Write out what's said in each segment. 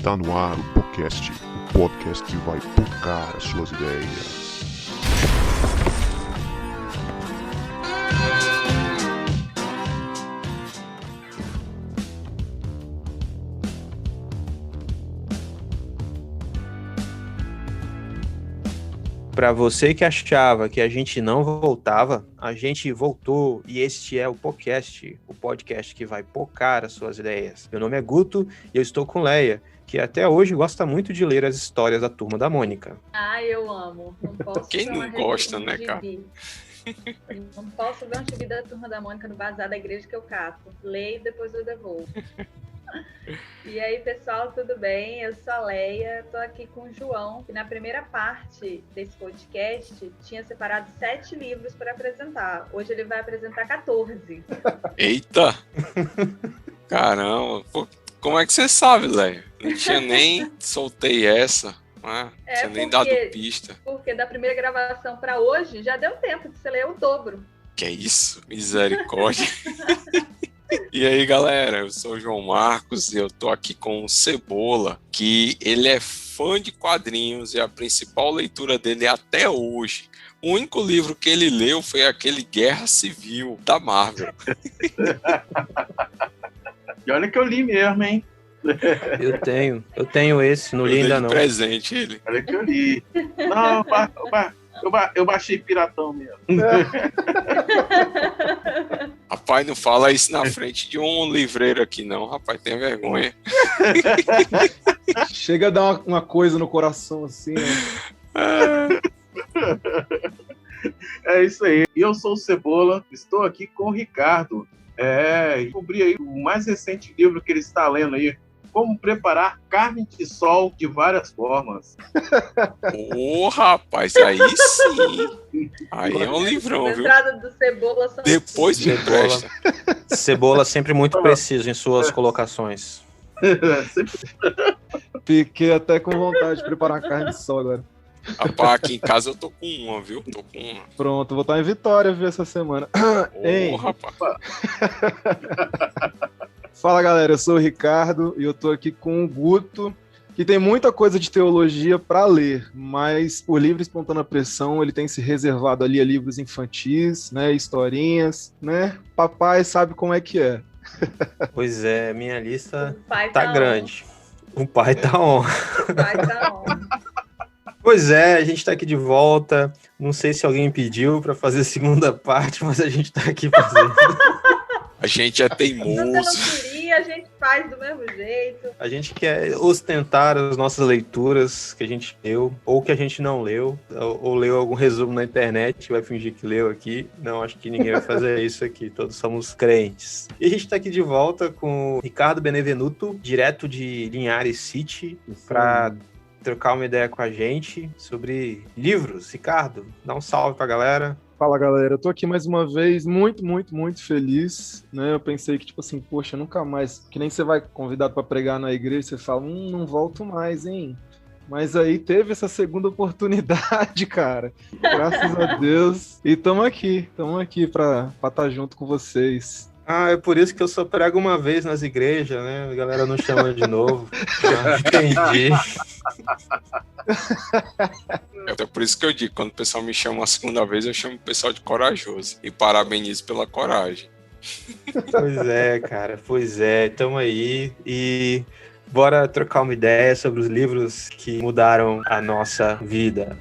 Está no ar o podcast que vai tocar as suas ideias. Para você que achava que a gente não voltava, a gente voltou e este é o podcast que vai pocar as suas ideias. Meu nome é Guto e eu estou com Leia, que até hoje gosta muito de ler as histórias da Turma da Mônica. Ah, eu amo. Não posso Quem não gosta, né, cara? Não posso ver um gibi da Turma da Mônica no bazar da igreja que eu cato. Leio e depois eu devolvo. E aí, pessoal, tudo bem? Eu sou a Leia, estou aqui com o João, que na primeira parte desse podcast tinha separado 7 livros para apresentar. Hoje ele vai apresentar 14. Eita! Caramba! Pô, como é que você sabe, Leia? Não tinha nem soltei essa, né? Não tinha nem dado pista. Porque da primeira gravação para hoje já deu tempo de você ler o dobro. Que é isso? Misericórdia! E aí, galera, eu sou o João Marcos e eu tô aqui com o Cebola, que ele é fã de quadrinhos e a principal leitura dele até hoje. O único livro que ele leu foi aquele Guerra Civil da Marvel. E olha que eu li mesmo, hein? Eu tenho esse, não li ainda não. Presente ele. Olha que eu li. Não, eu baixei piratão mesmo. Rapaz, não fala isso na frente de um livreiro aqui não, rapaz, tenha vergonha. Chega a dar uma coisa no coração assim, né? É isso aí. Eu sou o Cebola, estou aqui com o Ricardo. Descobri aí o mais recente livro que ele está lendo aí, Como Preparar Carne de Sol de Várias Formas. Ô, rapaz, aí sim. Aí é um livrão, A viu? entrada do Cebola são Depois me presta. Cebola sempre muito preciso em suas colocações. Fiquei até com vontade de preparar uma carne de sol agora. Rapaz, aqui em casa eu tô com uma, viu? Tô com uma. Pronto, vou estar em Vitória, viu, essa semana. Hein? Ô, rapaz. Fala, galera, eu sou o Ricardo e eu tô aqui com o Guto, que tem muita coisa de teologia para ler, mas o livro Espontânea Pressão, ele tem se reservado ali a livros infantis, né, historinhas, né? Papai sabe como é que é. Pois é, minha lista O pai tá grande. O pai tá on. O pai tá on. Pois é, a gente tá aqui de volta. Não sei se alguém pediu para fazer a segunda parte, mas a gente tá aqui fazendo. A gente é Se teimoso. você não queria, a gente faz do mesmo jeito. A gente quer ostentar as nossas leituras que a gente leu, ou que a gente não leu, ou leu algum resumo na internet, vai fingir que leu aqui. Não, acho que ninguém vai fazer isso aqui, todos somos crentes. E a gente tá aqui de volta com o Ricardo Benevenuto, direto de Linhares City, para trocar uma ideia com a gente sobre livros. Ricardo, dá um salve pra galera. Fala, galera, eu tô aqui mais uma vez muito, muito, muito feliz, né? Eu pensei que, tipo assim, poxa, nunca mais, que nem você vai convidado para pregar na igreja, você fala, não volto mais, hein? Mas aí teve essa segunda oportunidade, cara, graças a Deus, e tamo aqui pra estar junto com vocês. Ah, é por isso que eu só prego uma vez nas igrejas, né? A galera não chama de novo. Ah, entendi. É por isso que eu digo, quando o pessoal me chama uma segunda vez, eu chamo o pessoal de corajoso. E parabenizo pela coragem. Pois é, cara, pois é. Tamo aí e bora trocar uma ideia sobre os livros que mudaram a nossa vida.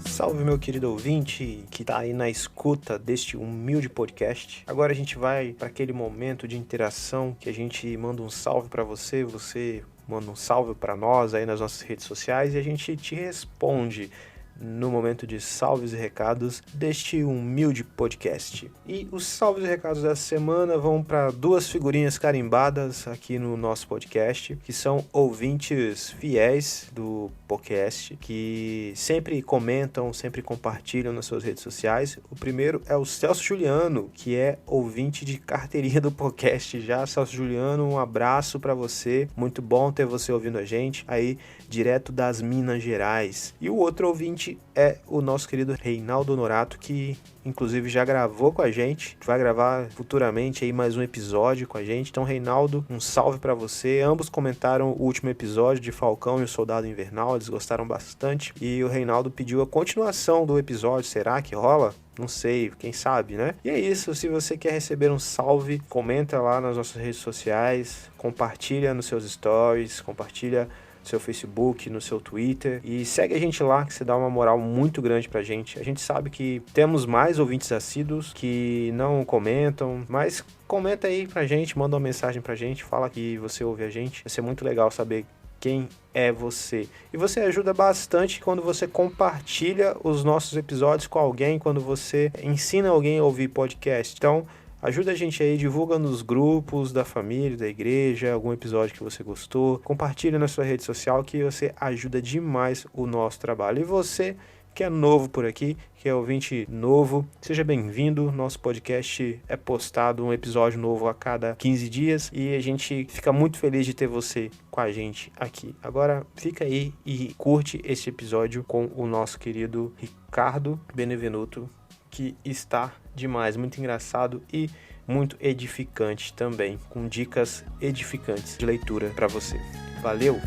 Salve, meu querido ouvinte que tá aí na escuta deste humilde podcast. Agora a gente vai para aquele momento de interação que a gente manda um salve para você, você manda um salve para nós aí nas nossas redes sociais e a gente te responde no momento de salves e recados deste humilde podcast. E os salves e recados dessa semana vão para 2 figurinhas carimbadas aqui no nosso podcast, que são ouvintes fiéis do podcast, que sempre comentam, sempre compartilham nas suas redes sociais. O primeiro é o Celso Juliano, que é ouvinte de carteirinha do podcast já. Celso Juliano, um abraço para você, muito bom ter você ouvindo a gente aí direto das Minas Gerais. E o outro ouvinte este é o nosso querido Reinaldo Honorato, que inclusive já gravou com a gente, vai gravar futuramente aí mais um episódio com a gente. Então, Reinaldo, um salve pra você. Ambos comentaram o último episódio de Falcão e o Soldado Invernal, eles gostaram bastante. E o Reinaldo pediu a continuação do episódio, será que rola? Não sei, quem sabe, né? E é isso, se você quer receber um salve, comenta lá nas nossas redes sociais, compartilha nos seus stories, compartilha no seu Facebook, no seu Twitter e segue a gente lá que você dá uma moral muito grande pra gente. A gente sabe que temos mais ouvintes assíduos que não comentam, mas comenta aí pra gente, manda uma mensagem pra gente, fala que você ouve a gente. Vai ser muito legal saber quem é você. E você ajuda bastante quando você compartilha os nossos episódios com alguém, quando você ensina alguém a ouvir podcast. Então, ajuda a gente aí, divulga nos grupos da família, da igreja, algum episódio que você gostou. Compartilha na sua rede social que você ajuda demais o nosso trabalho. E você que é novo por aqui, que é ouvinte novo, seja bem-vindo. Nosso podcast é postado um episódio novo a cada 15 dias e a gente fica muito feliz de ter você com a gente aqui. Agora fica aí e curte esse episódio com o nosso querido Ricardo Benevenuto, que está demais, muito engraçado e muito edificante também, com dicas edificantes de leitura para você. Valeu!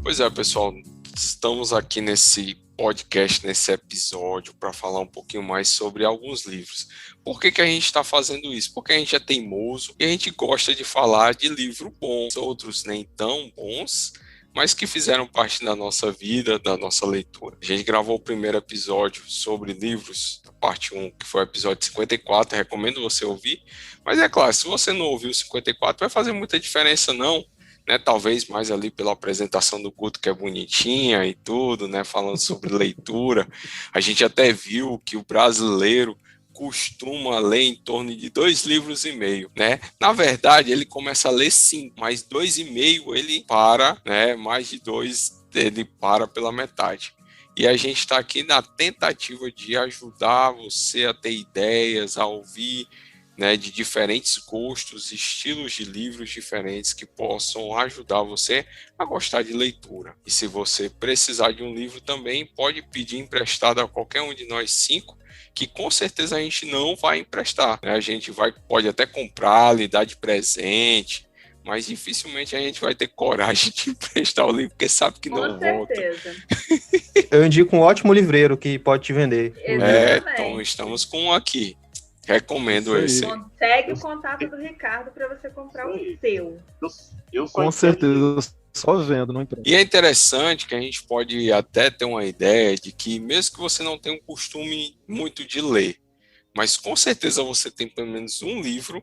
Pois é, pessoal, estamos aqui nesse podcast, nesse episódio, para falar um pouquinho mais sobre alguns livros. Por que a gente está fazendo isso? Porque a gente é teimoso e a gente gosta de falar de livros bons, outros nem tão bons, mas que fizeram parte da nossa vida, da nossa leitura. A gente gravou o primeiro episódio sobre livros, a parte 1, que foi o episódio 54, recomendo você ouvir. Mas é claro, se você não ouviu o 54, vai fazer muita diferença não. Né, talvez mais ali pela apresentação do Guto, que é bonitinha e tudo, né, falando sobre leitura. A gente até viu que o brasileiro costuma ler em torno de 2,5 livros, né? Na verdade, ele começa a ler 5, mas 2,5 ele para, né? Mais de 2 ele para pela metade. E a gente está aqui na tentativa de ajudar você a ter ideias, a ouvir, né, de diferentes gostos, estilos de livros diferentes que possam ajudar você a gostar de leitura. E se você precisar de um livro também, pode pedir emprestado a qualquer um de nós 5, que com certeza a gente não vai emprestar, né? A gente pode até comprar, lhe dar de presente, mas dificilmente a gente vai ter coragem de emprestar o livro, porque sabe que não volta. Com certeza. Eu indico um ótimo livreiro que pode te vender. Então estamos com um aqui. Recomendo esse. Segue o contato do Ricardo para você comprar o seu. Eu Com certeza, só vendo, não empresta. E é interessante que a gente pode até ter uma ideia de que mesmo que você não tenha um costume muito de ler, mas com certeza você tem pelo menos um livro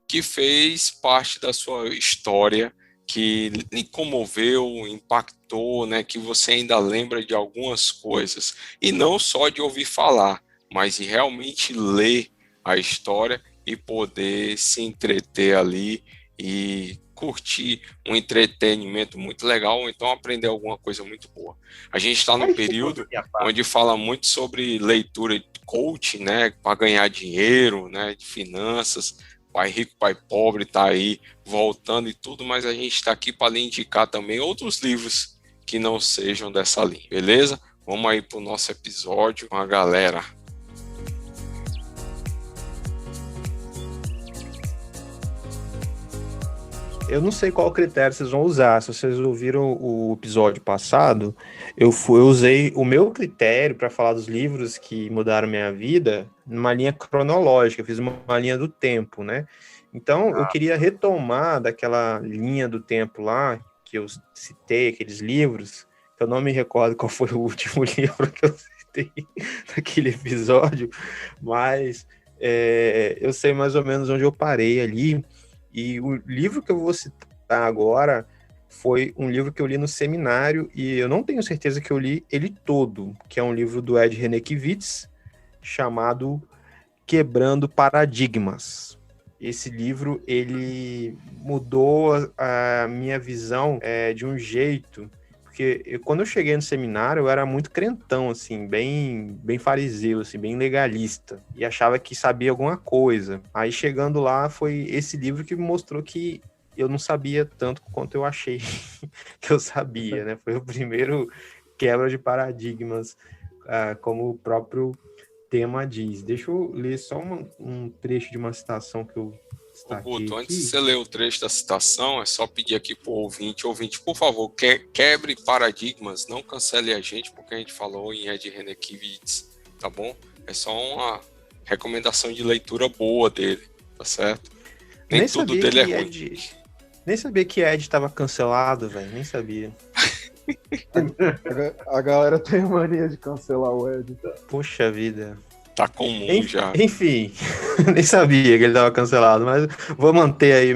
que fez parte da sua história, que lhe comoveu, impactou, né, que você ainda lembra de algumas coisas. E não só de ouvir falar, mas de realmente ler a história e poder se entreter ali e curtir um entretenimento muito legal, ou então aprender alguma coisa muito boa. A gente está num período onde fala muito sobre leitura de coaching, né, para ganhar dinheiro, né, de finanças. Pai Rico, Pai Pobre está aí voltando e tudo, mas a gente está aqui para lhe indicar também outros livros que não sejam dessa linha, beleza? Vamos aí para o nosso episódio com a galera. Eu não sei qual critério vocês vão usar. Se vocês ouviram o episódio passado, eu usei o meu critério para falar dos livros que mudaram minha vida numa linha cronológica. Eu fiz uma linha do tempo, né? Então, eu queria retomar daquela linha do tempo lá, que eu citei, aqueles livros. Eu não me recordo qual foi o último livro que eu citei naquele episódio, mas eu sei mais ou menos onde eu parei ali. E o livro que eu vou citar agora foi um livro que eu li no seminário e eu não tenho certeza que eu li ele todo, que é um livro do Ed Renekiewicz chamado Quebrando Paradigmas. Esse livro, ele mudou a minha visão de um jeito, porque quando eu cheguei no seminário, eu era muito crentão, assim, bem fariseu, assim, bem legalista, e achava que sabia alguma coisa. Aí chegando lá, foi esse livro que me mostrou que eu não sabia tanto quanto eu achei que eu sabia, né? Foi o primeiro quebra de paradigmas, como o próprio tema diz. Deixa eu ler só um trecho de uma citação que eu Ô, destaquei Guto, antes de aqui. você ler o trecho da citação, é só pedir aqui pro ouvinte, por favor, quebre paradigmas, não cancele a gente, porque a gente falou em Ed Renekiewicz, tá bom? É só uma recomendação de leitura boa dele, tá certo? Nem tudo sabia dele é que ruim. Nem sabia que Ed tava cancelado, velho. Nem sabia. A galera tem mania de cancelar o Ed. Poxa vida. Tá comum já. Enfim, nem sabia que ele tava cancelado, mas vou manter aí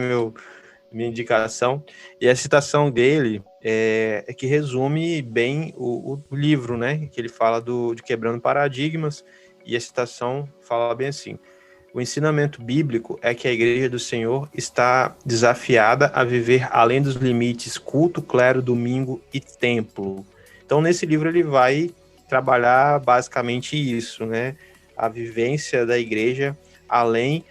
minha indicação. E a citação dele é que resume bem o livro, né? Que ele fala de Quebrando Paradigmas. E a citação fala bem assim: o ensinamento bíblico é que a Igreja do Senhor está desafiada a viver além dos limites culto, clero, domingo e templo. Então, nesse livro, ele vai trabalhar basicamente isso, né? A vivência da igreja além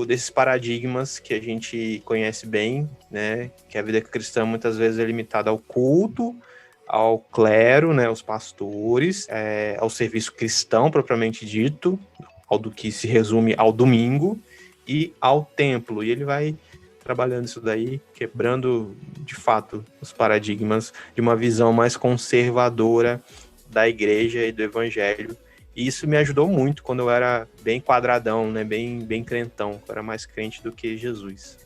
desses paradigmas que a gente conhece bem, né? Que a vida cristã muitas vezes é limitada ao culto, ao clero, né? Os pastores, ao serviço cristão propriamente dito, ao do que se resume ao domingo e ao templo. E ele vai trabalhando isso daí, quebrando, de fato, os paradigmas de uma visão mais conservadora da igreja e do evangelho. E isso me ajudou muito quando eu era bem quadradão, né? Bem crentão. Eu era mais crente do que Jesus.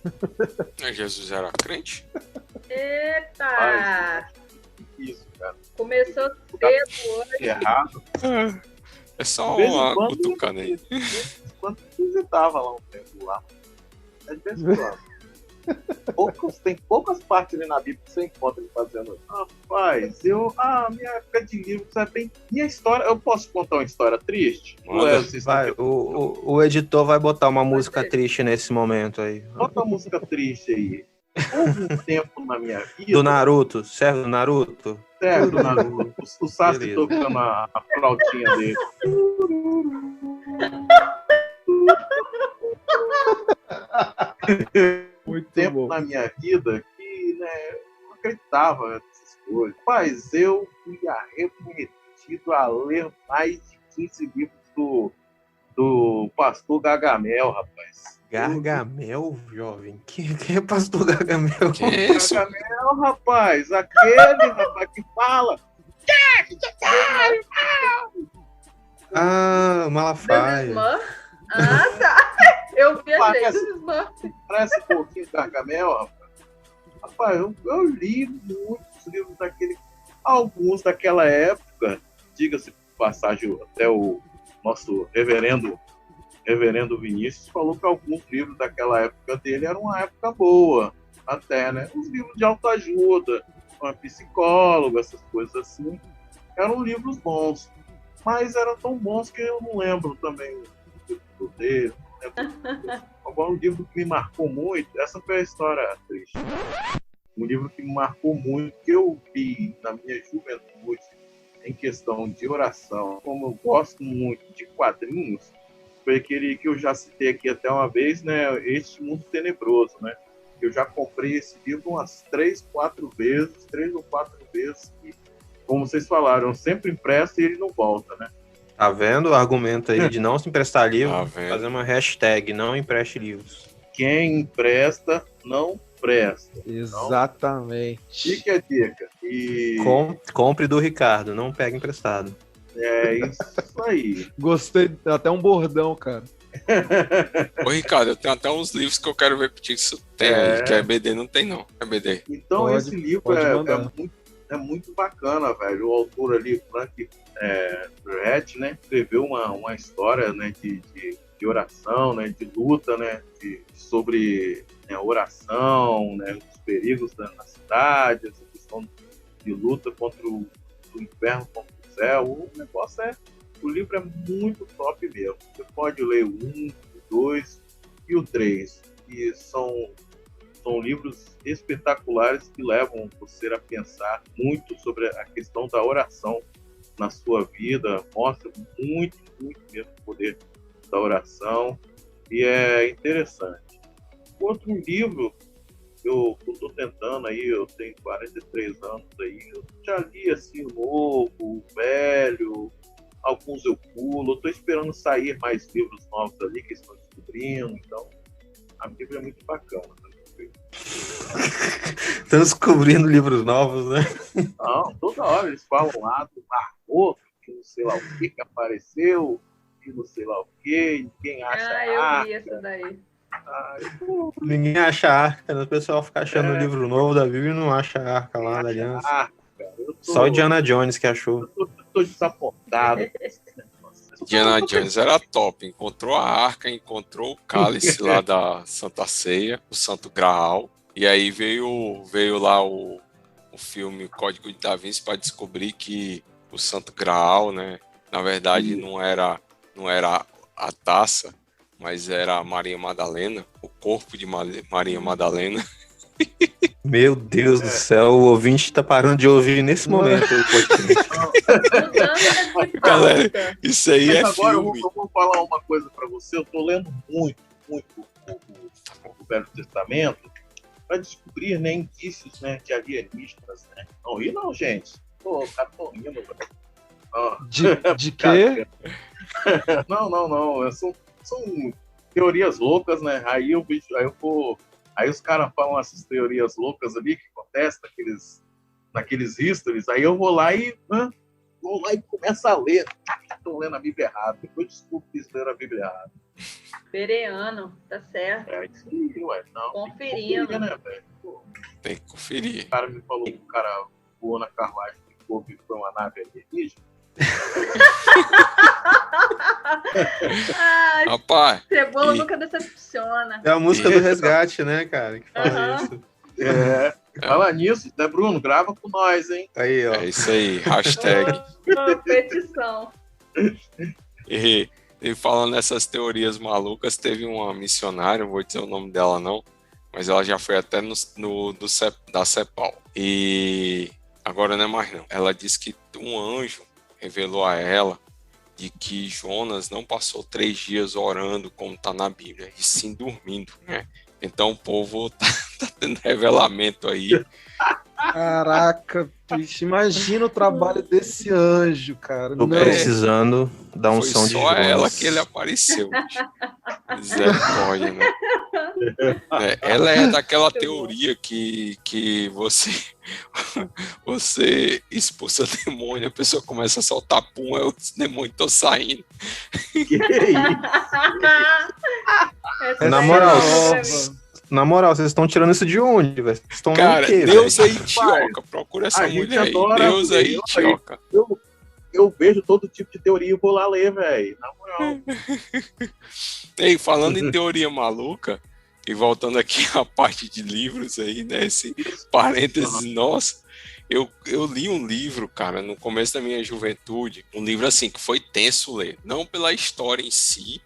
Jesus era crente? Eita! Isso, cara. Começou cedo hoje. Errado. É só De vez em uma quando, cutucada aí. Quando visitava lá um tempo lá. É de vez em quando. Tem poucas partes ali na Bíblia que você encontra ele fazendo. Rapaz, minha época de livro, sabe bem? Minha história, eu posso contar uma história triste? Manda. Vai, o editor vai botar uma música triste nesse momento aí. Bota uma música triste aí. Houve um tempo na minha vida. Do Naruto, serve do Naruto? Certo, Naruto. O Sasuke Beleza. tocando a flautinha dele. Muito Tempo bom. na minha vida que, né, eu não acreditava nessas coisas. Mas eu fui arrependido a ler mais de 15 livros do pastor Gargamel, rapaz. Gargamel, jovem? Quem é pastor Gargamel? Que isso? Gargamel, rapaz. Aquele, rapaz, que fala. Ah, Das Malafaia. Smurfs? Ah, tá. Eu viajei Parece- dos Smurfs. Parece um pouquinho Gargamel, rapaz. Rapaz, eu li muitos livros daquele. Alguns daquela época, diga-se por passagem, até o nosso reverendo Vinícius falou que alguns livros daquela época dele eram uma época boa, até, né? Os livros de autoajuda, uma psicóloga, essas coisas assim, eram livros bons. Mas eram tão bons que eu não lembro também o título dele. Agora, um livro que me marcou muito, essa foi a história triste. Um livro que me marcou muito, que eu vi na minha juventude, em questão de oração, como eu gosto muito de quadrinhos, foi aquele que eu já citei aqui até uma vez, né? Este Mundo Tenebroso, né? Eu já comprei esse livro umas 3 ou 4 vezes, e, como vocês falaram, eu sempre empresto e ele não volta, né? Tá vendo o argumento aí de não se emprestar livro? Tá vendo? Fazer uma hashtag, não empreste livros. Quem empresta, não presta. Exatamente. Fica a dica. E Compre do Ricardo, não pegue emprestado. é isso aí. Gostei, até um bordão, cara. Ô, Ricardo, eu tenho até uns livros que eu quero ver contigo se tem aí, que é BD, não tem não. É BD. Então, Pode- esse livro pode mandar. é muito bacana, velho. O autor ali, Frank Brett, né, escreveu uma história, né, de oração, né, de luta, né, sobre, né, oração, né, os perigos na cidade, essa questão de luta contra o inferno, contra o céu. O livro é muito top mesmo. Você pode ler o 1, o 2 e o 3, que são São livros espetaculares que levam você a pensar muito sobre a questão da oração na sua vida. Mostra muito, muito mesmo o poder da oração e é interessante. Outro livro eu estou tentando aí, eu tenho 43 anos aí, eu já li assim o novo, o velho, alguns eu pulo, eu estou esperando sair mais livros novos ali que estão descobrindo, então a Bíblia é muito bacana. Estão descobrindo livros novos, né? Não, toda hora eles falam lá do barroco, que não sei lá o que apareceu, que não sei lá o que, ninguém acha eu nada. vi essa daí. Ninguém acha a arca, né? O pessoal fica achando o livro novo da Bíblia e não acha a arca lá da aliança. Só o Indiana Jones que achou. Eu tô desapontado. Indiana Jones era top, encontrou a arca, encontrou o cálice lá da Santa Ceia, o Santo Graal, e aí veio lá o filme Código da Vinci para descobrir que o Santo Graal, né, na verdade não era a taça, mas era a Maria Madalena, o corpo de Maria Madalena. Meu Deus do céu, o ouvinte tá parando de ouvir nesse momento o podcast. Galera, isso aí é agora filme. eu vou falar uma coisa para você. Eu tô lendo muito o Velho Testamento para descobrir, né, indícios, né, de alienígenas, né? Não ri não, gente. Pô, o cara tô rindo, velho. De quê? Não. São teorias loucas, né? Aí os caras falam essas teorias loucas ali que acontecem naqueles histories. Aí eu vou lá e começo a ler. Estou lendo a Bíblia errada. Depois desculpe que ler a Bíblia errada. Bereano, tá certo. É isso aí, ué. Não, Conferindo. tem que conferir, né, velho? Pô, Tem que conferir. o cara me falou que o cara voou na carruagem que foi uma nave alienígena. Ai, Rapaz, Cebola nunca decepciona. É a música do Resgate, né, cara? Que fala isso. Fala nisso, né, Bruno? Grava com nós, hein? Aí, ó. é isso aí, hashtag. Petição. E falando nessas teorias malucas, teve uma missionária, não vou dizer o nome dela não, mas ela já foi até da CEPAL. E agora não é mais não. Ela disse que um anjo revelou a ela de que Jonas não passou 3 dias orando, como está na Bíblia, e sim dormindo, né? Então o povo tá tendo revelamento aí. Caraca, bicho, imagina o trabalho desse anjo, cara. Tô Não. precisando da Foi unção de só Jonas. ela que ele apareceu. Bicho. Misericórdia, né? Ela é daquela teoria que você expulsa demônio, a pessoa começa a soltar pum, aí os demônios estão saindo. Que isso? Na moral, vocês estão tirando isso de onde, velho? Vocês estão Cara, vendo o quê, Deus velho? aí tioca, procura essa A gente mulher aí. adora Deus aí Deus tioca. Eu vejo todo tipo de teoria e vou lá ler, velho. Na moral. Ei, falando em teoria maluca, e voltando aqui à parte de livros aí, né? Esse parênteses nosso, eu li um livro, cara, no começo da minha juventude, um livro assim que foi tenso ler, não pela história em si,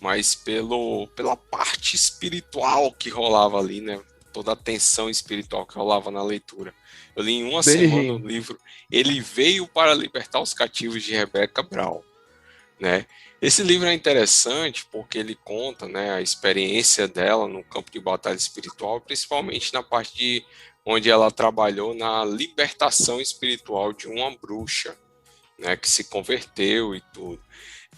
mas pela parte espiritual que rolava ali, né? Toda a tensão espiritual que rolava na leitura. Eu li em uma semana o livro Ele Veio para Libertar os Cativos, de Rebecca Brown, né? Esse livro é interessante porque ele conta, né, a experiência dela no campo de batalha espiritual, principalmente na parte onde ela trabalhou na libertação espiritual de uma bruxa, né, que se converteu e tudo.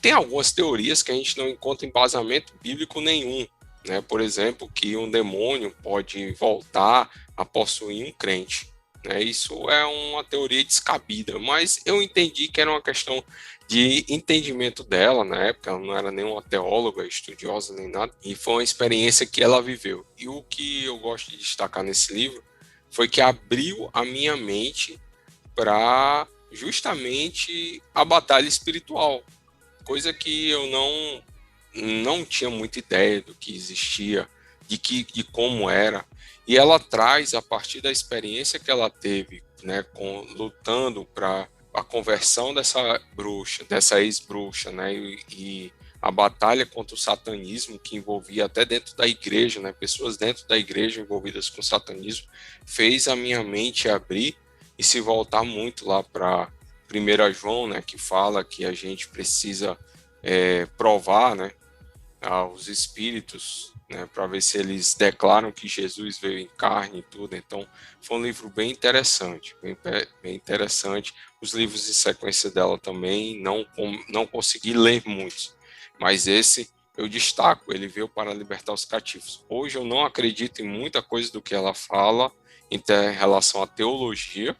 Tem algumas teorias que a gente não encontra embasamento bíblico nenhum, né? Por exemplo, que um demônio pode voltar a possuir um crente, né? Isso é uma teoria descabida, mas eu entendi que era uma questão de entendimento dela na época. Ela não era nenhuma teóloga, estudiosa, nem nada, e foi uma experiência que ela viveu. E o que eu gosto de destacar nesse livro foi que abriu a minha mente para justamente a batalha espiritual, coisa que eu não tinha muita ideia do que existia, de como era. E ela traz, a partir da experiência que ela teve, né, lutando para a conversão dessa bruxa, dessa ex-bruxa, né, e a batalha contra o satanismo, que envolvia até dentro da igreja, né, pessoas dentro da igreja envolvidas com satanismo, fez a minha mente abrir e se voltar muito lá para 1 João, né, que fala que a gente precisa provar, né, aos espíritos, né, para ver se eles declaram que Jesus veio em carne e tudo. Então, foi um livro bem interessante, bem interessante. Os livros de sequência dela também, não consegui ler muitos, mas esse eu destaco, ele veio para libertar os cativos. Hoje eu não acredito em muita coisa do que ela fala em relação à teologia,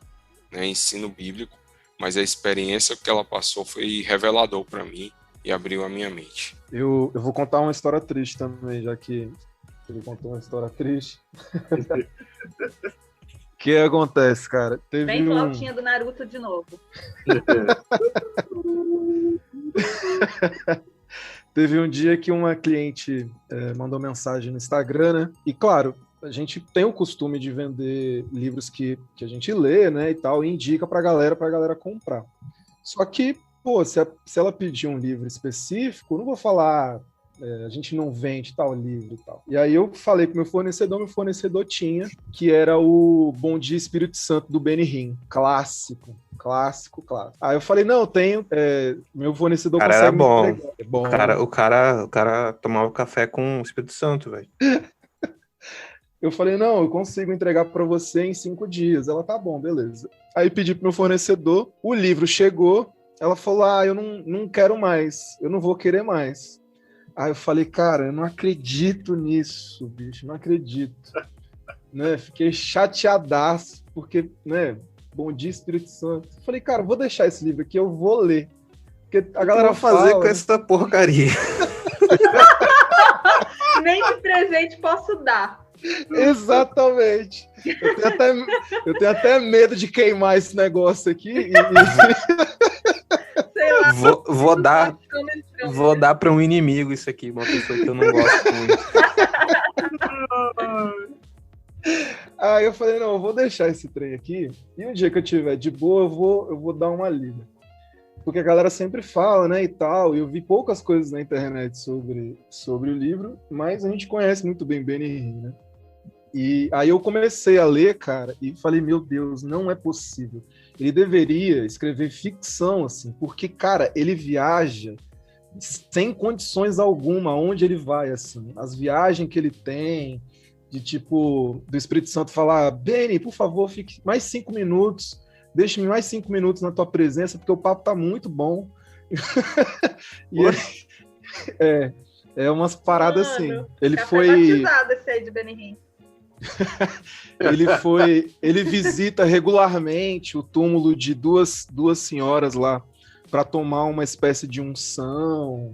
né, ensino bíblico, mas a experiência que ela passou foi revelador para mim e abriu a minha mente. Eu vou contar uma história triste também, já que ele contou uma história triste. O que acontece, cara? Vem flautinha do Naruto de novo. Teve um dia que uma cliente mandou mensagem no Instagram, né? E claro, a gente tem o costume de vender livros que a gente lê, né, e tal, e indica pra galera comprar. Só que, pô, se ela pedir um livro específico, eu não vou falar, a gente não vende tal livro e tal. E aí eu falei pro meu fornecedor tinha, que era o Bom Dia Espírito Santo, do Benny Hinn. Clássico. Aí eu falei, não, eu tenho, meu fornecedor Cara, consegue era bom. me entregar. É bom. O cara tomava café com o Espírito Santo, velho. Eu falei, não, eu consigo entregar para você em 5 dias. Ela, tá bom, beleza. Aí pedi pro meu fornecedor, o livro chegou, ela falou, eu não quero mais, eu não vou querer mais. Aí eu falei, cara, eu não acredito nisso, bicho, não acredito. Né? Fiquei chateadaço, porque, né, Bom Dia Espírito Santo. Falei, cara, vou deixar esse livro aqui, eu vou ler. Porque a galera vou fazer fala, com essa porcaria. Nem de presente posso dar. Exatamente. Eu tenho até medo de queimar esse negócio aqui. Sei lá. Vou dar para um inimigo isso aqui, uma pessoa que eu não gosto muito. Aí eu falei, não, eu vou deixar esse trem aqui, e um dia que eu tiver de boa, eu vou dar uma lida. Porque a galera sempre fala, né, e tal, e eu vi poucas coisas na internet sobre o livro, mas a gente conhece muito bem Benny Hinn, né? E aí eu comecei a ler, cara, e falei, meu Deus, não é possível. Ele deveria escrever ficção, assim, porque, cara, ele viaja sem condições alguma aonde ele vai, assim. As viagens que ele tem, de tipo, do Espírito Santo falar, Benny, por favor, fique mais 5 minutos, deixe-me mais 5 minutos na tua presença, porque o papo tá muito bom. E umas paradas assim. Ele foi batizado esse aí de Benny Hinn. Ele visita regularmente o túmulo de duas senhoras lá para tomar uma espécie de unção.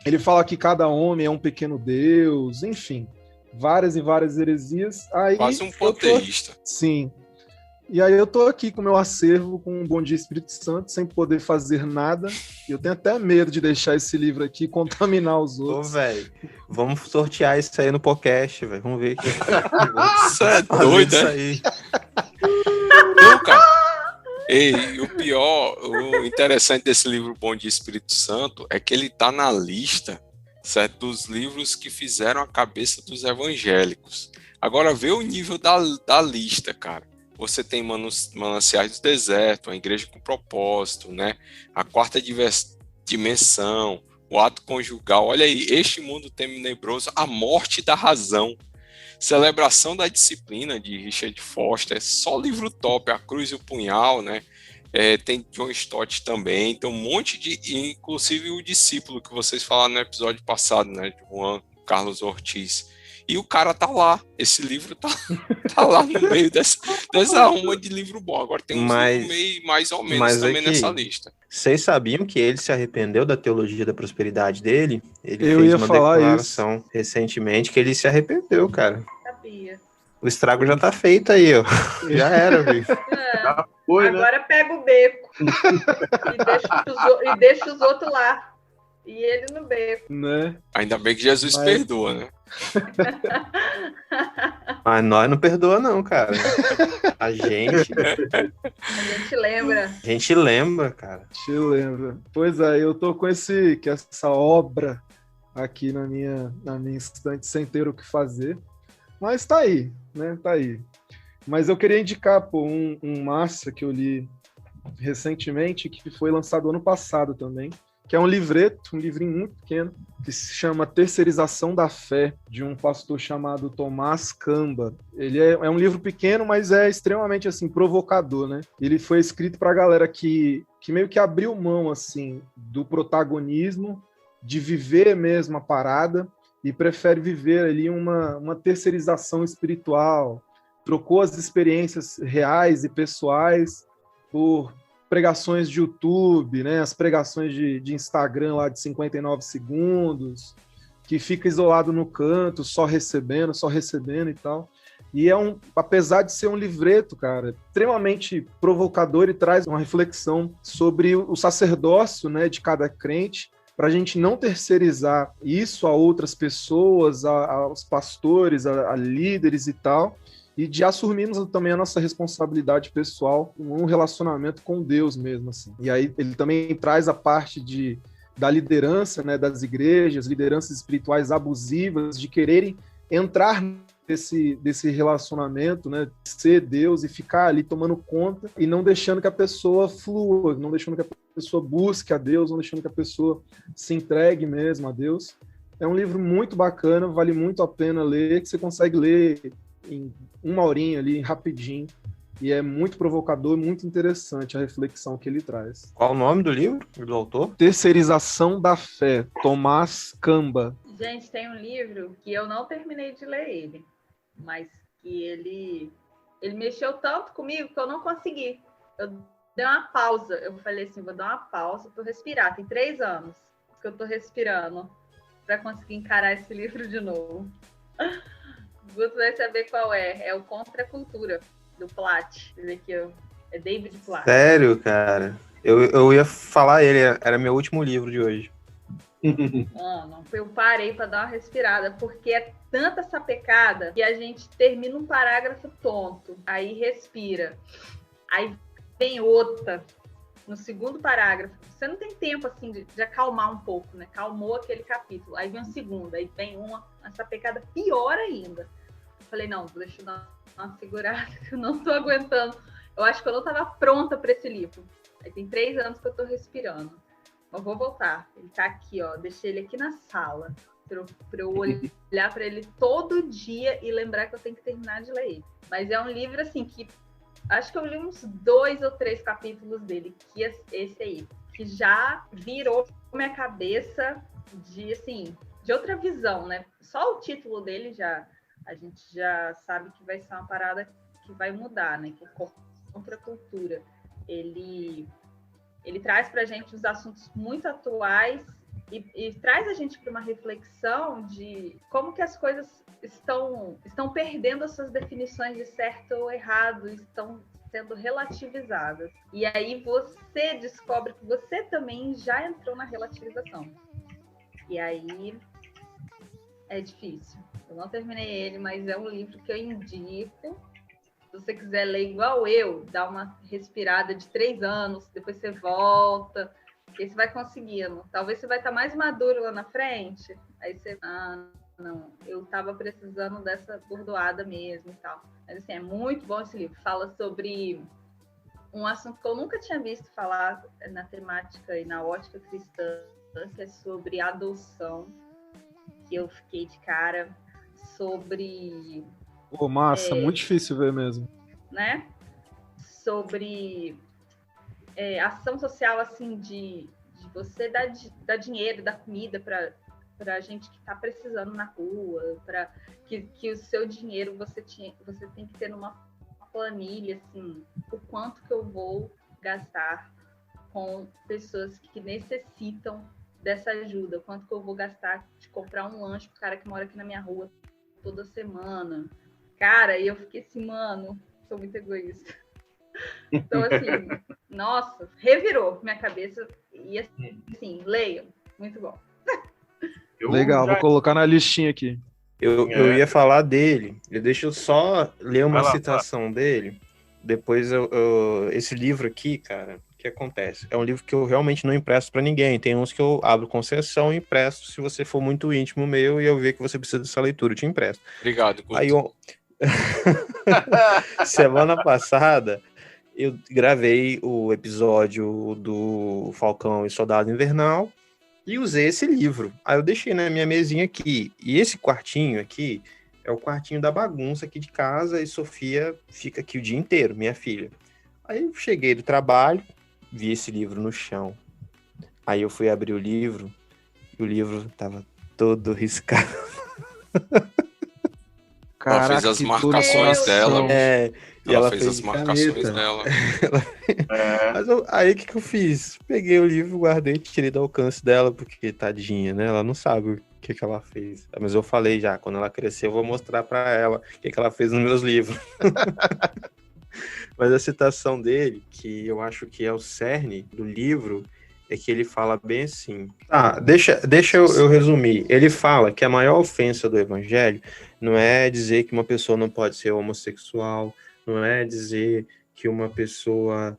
Ele fala que cada homem é um pequeno deus, enfim, várias e várias heresias. Aí, quase um panteísta. Sim. E aí eu tô aqui com o meu acervo, com um Bom Dia Espírito Santo, sem poder fazer nada. Eu tenho até medo de deixar esse livro aqui contaminar os outros. Ô, velho, vamos sortear isso aí no podcast, velho. Vamos ver. Isso é doido, isso né? aí. Não, cara. E o pior, o interessante desse livro Bom Dia Espírito Santo é que ele tá na lista, certo, dos livros que fizeram a cabeça dos evangélicos. Agora vê o nível da lista, cara. Você tem Mananciais do Deserto, a Igreja com Propósito, né? A Quarta Dimensão, o Ato Conjugal. Olha aí, Este Mundo Tenebroso, A Morte da Razão, Celebração da Disciplina, de Richard Foster. Só livro top, A Cruz e o Punhal, né? Tem John Stott também. Tem um monte inclusive o Discípulo, que vocês falaram no episódio passado, né? De Juan Carlos Ortiz. E o cara tá lá, esse livro tá lá no meio dessa arruma de livro bom. Agora tem uns livros meio mais ou menos também aqui, nessa lista. Vocês sabiam que ele se arrependeu da teologia da prosperidade dele? Ele Eu fez ia uma falar declaração isso recentemente que ele se arrependeu, cara. Sabia. O estrago já tá feito aí, ó. Já era, bicho. Foi, agora, né? Pega o beco e deixa os outros lá. E ele no beco. né? Ainda bem que Jesus Mas- perdoa, né? Mas nós não perdoa não, cara. A gente A gente lembra. cara. Te lembra. Pois é, eu tô com essa obra aqui na minha estante sem ter o que fazer. Mas tá aí, né? Tá aí. Mas eu queria indicar, pô, um massa que eu li recentemente, que foi lançado ano passado também, que é um livreto, um livrinho muito pequeno, que se chama Terceirização da Fé, de um pastor chamado Tomás Camba. Ele é um livro pequeno, mas é extremamente, assim, provocador, né? Ele foi escrito para a galera que meio que abriu mão, assim, do protagonismo, de viver mesmo a parada, e prefere viver ali uma terceirização espiritual, trocou as experiências reais e pessoais por pregações de YouTube, né? As pregações de Instagram lá de 59 segundos, que fica isolado no canto, só recebendo e tal. E apesar de ser um livreto, cara, extremamente provocador e traz uma reflexão sobre o sacerdócio, né, de cada crente, para a gente não terceirizar isso a outras pessoas, aos pastores, a líderes e tal, e de assumirmos também a nossa responsabilidade pessoal num relacionamento com Deus mesmo, assim. E aí ele também traz a parte da liderança, né, das igrejas, lideranças espirituais abusivas, de quererem entrar desse relacionamento, né, ser Deus e ficar ali tomando conta e não deixando que a pessoa flua, não deixando que a pessoa busque a Deus, não deixando que a pessoa se entregue mesmo a Deus. É um livro muito bacana, vale muito a pena ler, que você consegue ler em uma horinha ali, rapidinho, e é muito provocador, muito interessante a reflexão que ele traz. Qual o nome do livro, do autor? Terceirização da Fé, Tomás Camba. Gente, tem um livro que eu não terminei de ler ele, mas que ele mexeu tanto comigo que eu não consegui. Eu dei uma pausa. Eu falei assim, vou dar uma pausa para respirar. Tem 3 anos que eu tô respirando para conseguir encarar esse livro de novo. Você vai saber qual é. É o Contra a Cultura, do Platt. Esse aqui é David Platt. Sério, cara? Eu ia falar ele, era meu último livro de hoje. Mano, eu parei para dar uma respirada, porque é tanta sapecada que a gente termina um parágrafo tonto, aí respira, aí vem outra no segundo parágrafo. Você não tem tempo assim de acalmar um pouco, né? Calmou aquele capítulo, aí vem o segundo, aí vem uma sapecada pior ainda. Eu falei, não, deixa eu dar uma segurada, que eu não tô aguentando. Eu acho que eu não estava pronta para esse livro. Aí tem 3 anos que eu tô respirando. Eu vou voltar. Ele tá aqui, ó. Deixei ele aqui na sala para eu olhar para ele todo dia e lembrar que eu tenho que terminar de ler ele. Mas é um livro assim que acho que eu li uns 2 ou 3 capítulos dele, que esse aí, que já virou minha cabeça de outra visão, né? Só o título dele a gente já sabe que vai ser uma parada que vai mudar, né? Que é Contra a Cultura. Ele traz para a gente os assuntos muito atuais e traz a gente para uma reflexão de como que as coisas estão perdendo as suas definições de certo ou errado, estão sendo relativizadas. E aí você descobre que você também já entrou na relativização. E aí é difícil. Eu não terminei ele, mas é um livro que eu indico. Se você quiser ler igual eu, dá uma respirada de 3 anos, depois você volta, e você vai conseguindo. Talvez você vai estar mais maduro lá na frente, aí você, não, eu estava precisando dessa bordoada mesmo e tal. Mas assim, é muito bom esse livro. Fala sobre um assunto que eu nunca tinha visto falar na temática e na ótica cristã, que é sobre adoção, que eu fiquei de cara, sobre... Pô, massa, muito difícil ver mesmo. Né? Sobre ação social, assim, de você dar dinheiro, dar comida para gente que está precisando na rua, para que o seu dinheiro você tem que ter numa planilha, assim, o quanto que eu vou gastar com pessoas que necessitam dessa ajuda, o quanto que eu vou gastar de comprar um lanche pro cara que mora aqui na minha rua toda semana. Cara, e eu fiquei assim, mano, sou muito egoísta. Então, assim, nossa, revirou minha cabeça. E assim, leiam, Muito bom. Legal, já- vou colocar na listinha aqui. Eu ia falar dele. Deixa eu só ler uma Vai lá, citação dele. Depois esse livro aqui, cara, o que acontece? É um livro que eu realmente não empresto pra ninguém. Tem uns que eu abro concessão e empresto se você for muito íntimo meu e eu ver que você precisa dessa leitura, eu te empresto. Obrigado, Guto. Aí, semana passada, eu gravei o episódio do Falcão e Soldado Invernal e usei esse livro. Aí eu deixei na minha mesinha aqui. E esse quartinho aqui é o quartinho da bagunça aqui de casa e Sofia fica aqui o dia inteiro, minha filha. Aí eu cheguei do trabalho, vi esse livro no chão. Aí eu fui abrir o livro e o livro tava todo riscado. Ela fez as que marcações dor. dela. E Ela fez as de marcações caneta. dela. É, Mas aí o que eu fiz? Peguei o livro, guardei, tirei do alcance dela, porque tadinha, né? Ela não sabe o que ela fez. Mas eu falei já, quando ela crescer, eu vou mostrar pra ela o que ela fez nos meus livros. Mas a citação dele, que eu acho que é o cerne do livro, é que ele fala bem assim. Deixa eu resumir. Ele fala que a maior ofensa do evangelho não é dizer que uma pessoa não pode ser homossexual, não é dizer que uma pessoa,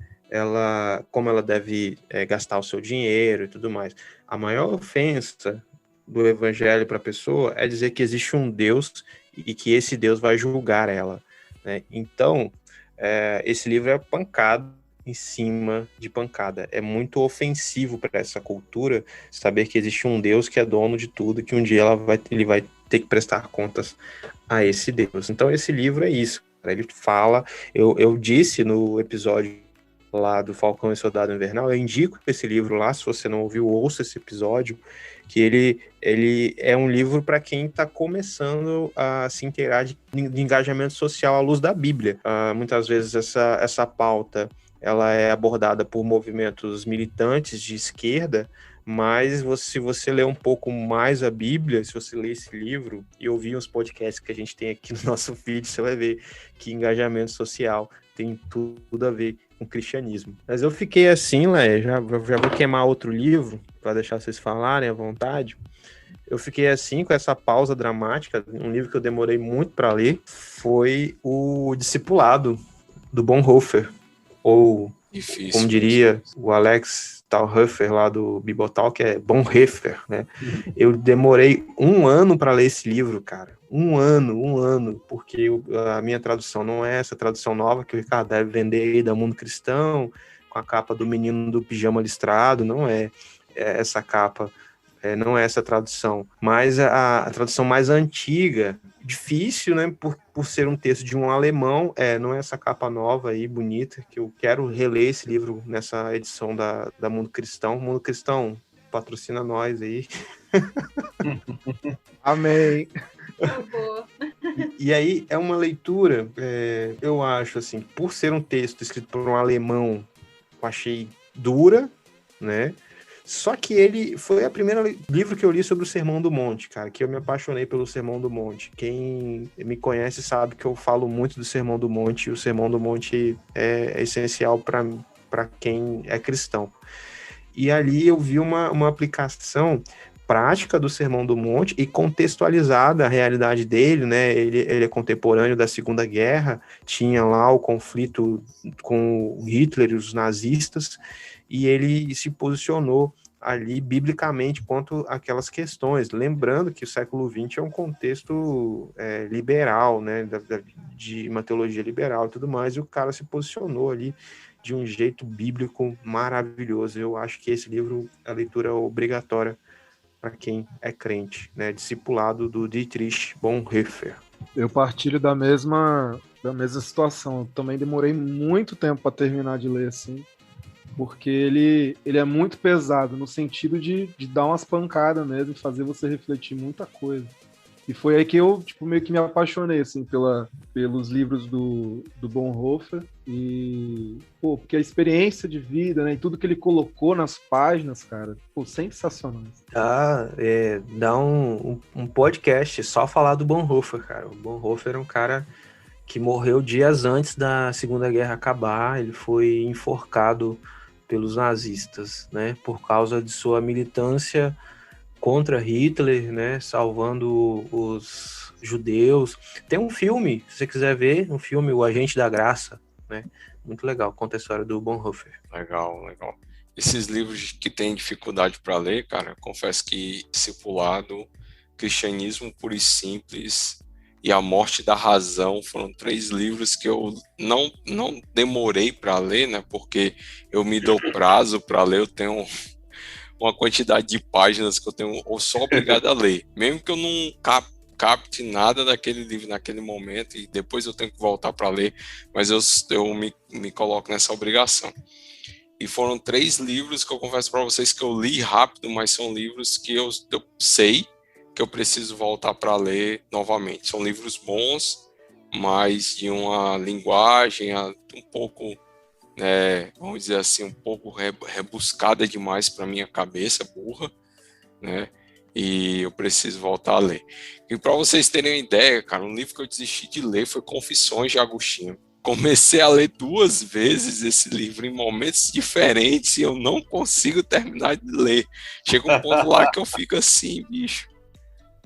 como ela deve gastar o seu dinheiro e tudo mais. A maior ofensa do evangelho para a pessoa é dizer que existe um Deus e que esse Deus vai julgar ela, né? Então, esse livro é pancada em cima de pancada. É muito ofensivo para essa cultura saber que existe um Deus que é dono de tudo, que um dia ele vai ter que prestar contas a esse Deus. Então esse livro é isso. Ele fala, eu disse no episódio lá do Falcão e Soldado Invernal, eu indico esse livro lá, se você não ouviu, ouça esse episódio, que ele é um livro para quem está começando a se inteirar de engajamento social à luz da Bíblia. Muitas vezes essa pauta ela é abordada por movimentos militantes de esquerda, mas se você ler um pouco mais a Bíblia, se você ler esse livro e ouvir os podcasts que a gente tem aqui no nosso feed, você vai ver que engajamento social tem tudo a ver com cristianismo. Mas eu fiquei assim, Léa, já vou queimar outro livro, para deixar vocês falarem à vontade. Eu fiquei assim, com essa pausa dramática, um livro que eu demorei muito para ler, foi o Discipulado, do Bonhoeffer. Ou, Difícil. como diria o Alex Talhofer lá do Bibotalk, é Bonhoeffer, né? Eu demorei 1 ano para ler esse livro, cara. 1 ano, porque a minha tradução não é essa tradução nova que o Ricardo deve vender aí da Mundo Cristão, com a capa do menino do pijama listrado, não é essa capa, não é essa tradução, mas a tradução mais antiga, difícil, né, por ser um texto de um alemão, não é essa capa nova aí, bonita, que eu quero reler esse livro nessa edição da Mundo Cristão. Mundo Cristão, patrocina nós aí. Amém. Por favor. E aí é uma leitura, eu acho assim, por ser um texto escrito por um alemão, eu achei dura, né? Só que ele foi a primeira livro que eu li sobre o Sermão do Monte, cara, que eu me apaixonei pelo Sermão do Monte. Quem me conhece sabe que eu falo muito do Sermão do Monte, e o Sermão do Monte é essencial para quem é cristão. E ali eu vi uma aplicação prática do Sermão do Monte e contextualizada a realidade dele, né? Ele é contemporâneo da Segunda Guerra, tinha lá o conflito com Hitler e os nazistas, e ele se posicionou ali biblicamente quanto àquelas questões, lembrando que o século XX é um contexto liberal, né, de uma teologia liberal e tudo mais, e o cara se posicionou ali de um jeito bíblico maravilhoso. Eu acho que esse livro, a leitura é obrigatória para quem é crente, né, Discipulado, do Dietrich Bonhoeffer. Eu partilho da mesma situação. Eu também demorei muito tempo para terminar de ler assim, porque ele é muito pesado no sentido de dar umas pancadas mesmo, fazer você refletir muita coisa. E foi aí que eu meio que me apaixonei assim, pelos livros do Bonhoeffer, e porque a experiência de vida, né, e tudo que ele colocou nas páginas, cara, sensacional. Dá um podcast só falar do Bonhoeffer, cara. O Bonhoeffer é um cara que morreu dias antes da Segunda Guerra acabar. Ele foi enforcado pelos nazistas, né? Por causa de sua militância contra Hitler, né? Salvando os judeus. Tem um filme, se você quiser ver, um filme, O Agente da Graça, né? Muito legal, conta a história do Bonhoeffer. Legal, legal. Esses livros que tem dificuldade para ler, cara, confesso que Discipulado, Cristianismo Puro e Simples e A Morte da Razão foram 3 livros que eu não demorei para ler, né? Porque eu me dou prazo para ler, eu tenho uma quantidade de páginas que eu sou obrigado a ler, mesmo que eu não capte nada daquele livro naquele momento e depois eu tenho que voltar para ler, mas eu me coloco nessa obrigação. E foram 3 livros que eu confesso para vocês que eu li rápido, mas são livros que eu sei que eu preciso voltar para ler novamente. São livros bons, mas de uma linguagem um pouco, vamos dizer assim, um pouco rebuscada demais para minha cabeça, burra, né? E eu preciso voltar a ler. E para vocês terem uma ideia, cara, um livro que eu desisti de ler foi Confissões de Agostinho. Comecei a ler 2 vezes esse livro em momentos diferentes e eu não consigo terminar de ler. Chega um ponto lá que eu fico assim, bicho.